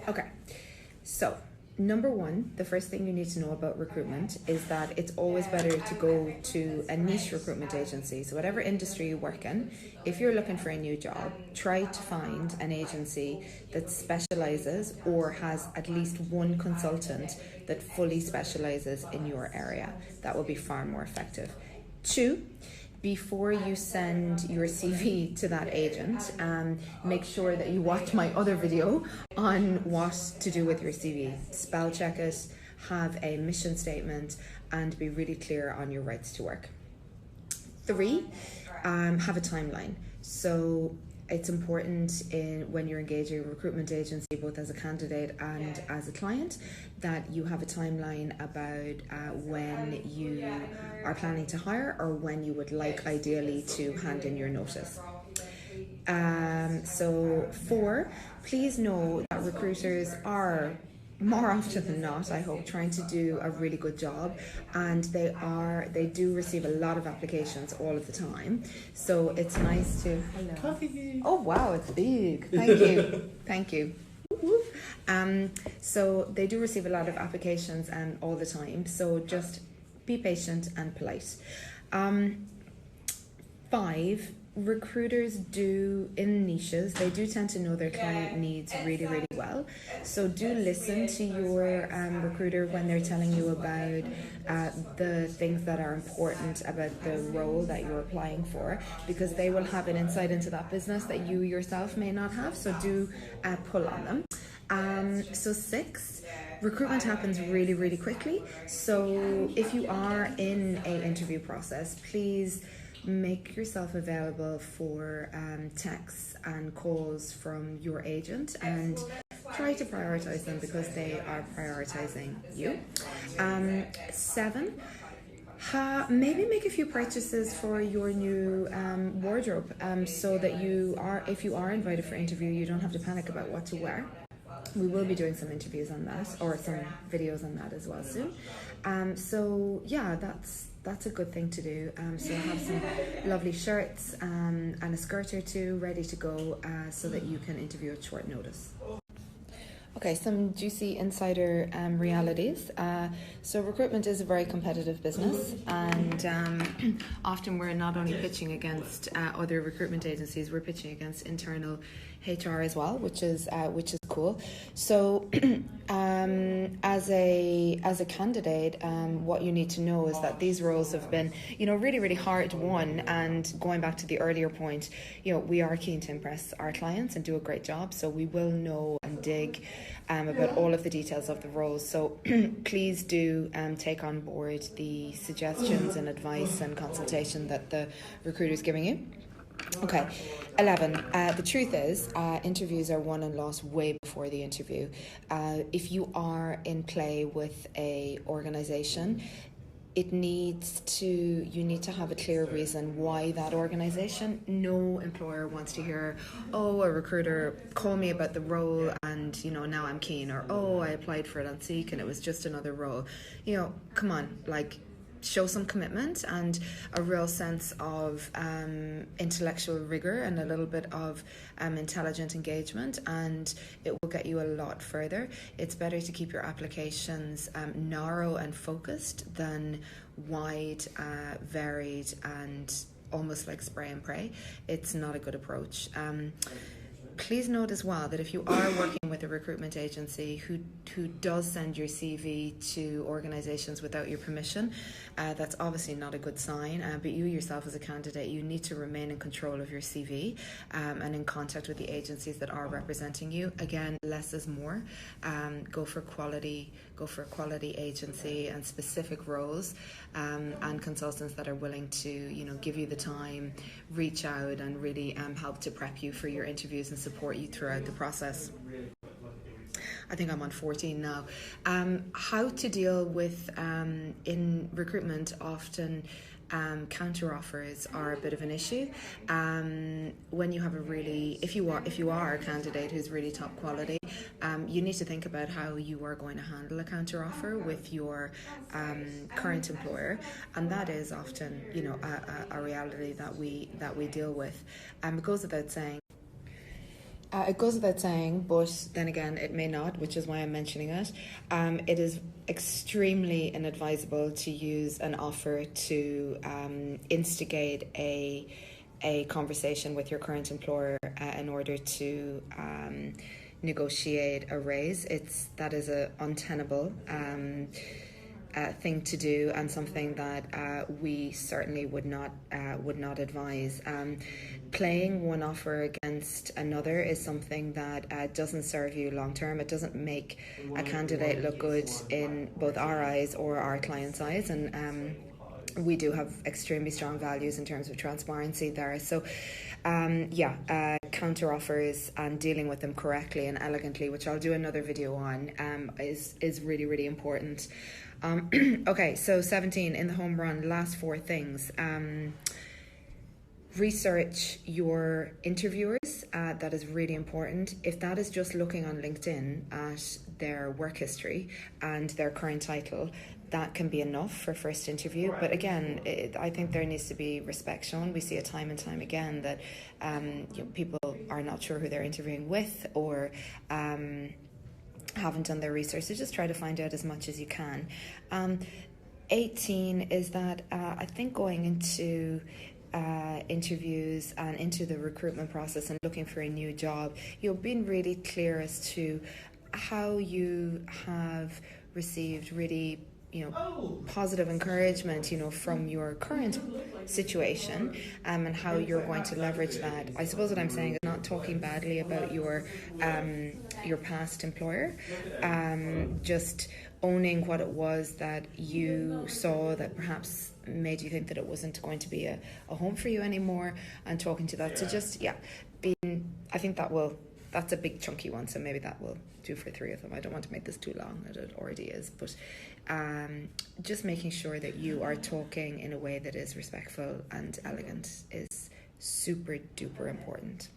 Okay, so number one, the first thing you need to know about recruitment is that it's always better to go to a niche recruitment agency. So whatever industry you work in, if you're looking for a new job, try to find an agency that specializes or has at least one consultant that fully specializes in your area. That will be far more effective. Two, before you send your CV to that agent, make sure that you watch my other video on what to do with your CV. Spell check it, have a mission statement, and be really clear on your rights to work. Three, have a timeline. So it's important when you're engaging a recruitment agency, both as a candidate and as a client, that you have a timeline about when you are planning to hire or when you would like ideally to hand in your notice. So 4, please know that recruiters are more often than not, I hope, trying to do a really good job, and they do receive a lot of applications all of the time. So it's nice to oh wow, it's big. Thank you. So they do receive a lot of applications and all the time. So just be patient and polite. 5, recruiters do, in niches, they do tend to know their client needs really, really well. So do listen to your recruiter when they're telling you about the things that are important about the role that you're applying for, because they will have an insight into that business that you yourself may not have. So do pull on them. So 6, recruitment happens really, really quickly. So if you are in an interview process, please make yourself available for texts and calls from your agent, and try to prioritize them because they are prioritizing you. 7, maybe make a few purchases for your new wardrobe, so that if you are invited for interview, you don't have to panic about what to wear. We will be doing some interviews on that, or some videos on that as well soon. So yeah, that's a good thing to do. So have some lovely shirts and a skirt or two ready to go, so that you can interview at short notice. Okay, some juicy insider realities. So recruitment is a very competitive business, and often we're not only pitching against other recruitment agencies, we're pitching against internal HR as well, which is cool. So as a candidate, what you need to know is that these roles have been, really, really hard won. And going back to the earlier point, we are keen to impress our clients and do a great job. So we will know and dig about all of the details of the roles. So please do take on board the suggestions and advice and consultation that the recruiter is giving you. Okay, 11. The truth is, interviews are won and lost way before the interview. If you are in play with a organisation, you need to have a clear reason why that organisation. No employer wants to hear, oh, a recruiter called me about the role and now I'm keen, or oh, I applied for it on Seek and it was just another role. Come on, show some commitment and a real sense of intellectual rigor and a little bit of intelligent engagement, and it will get you a lot further. It's better to keep your applications narrow and focused than wide, varied, and almost like spray and pray. It's not a good approach. Please note as well that if you are working with a recruitment agency who does send your CV to organisations without your permission, that's obviously not a good sign. But you yourself as a candidate, you need to remain in control of your CV and in contact with the agencies that are representing you. Again, less is more. Go for quality agency and specific roles, and consultants that are willing to give you the time, reach out and really help to prep you for your interviews and support you throughout the process. I think I'm on 14 now. How to deal with, in recruitment, often counter offers are a bit of an issue. When you have if you are a candidate who's really top quality, you need to think about how you are going to handle a counter offer with your current employer, and that is often a reality that we deal with. It goes without saying. It goes without saying, but then again, it may not, which is why I'm mentioning it. It is extremely inadvisable to use an offer to instigate a conversation with your current employer in order to negotiate a raise. That is a untenable thing to do, and something that we certainly would not advise. Playing one offer against another is something that doesn't serve you long term. It doesn't make a candidate look good in both our eyes or our client's eyes, and we do have extremely strong values in terms of transparency there. So counter offers and dealing with them correctly and elegantly, which I'll do another video on, is really, really important. Okay, so 17 in the home run, last 4 things. Research your interviewers. That is really important. If that is just looking on LinkedIn at their work history and their current title, that can be enough for first interview. But again, I think there needs to be respect shown. We see it time and time again that people are not sure who they're interviewing with, or haven't done their research. So just try to find out as much as you can. 18 is that I think going into interviews and into the recruitment process and looking for a new job, you've been really clear as to how you have received really positive encouragement from your current situation, and how you're going to leverage that. I suppose what I'm saying is not talking badly about your past employer, just owning what it was that you saw that perhaps made you think that it wasn't going to be a home for you anymore, and talking to that. So just I think that's a big chunky one, so maybe that will do for 3 of them. I don't want to make this too long, it already is, but just making sure that you are talking in a way that is respectful and elegant is super duper important.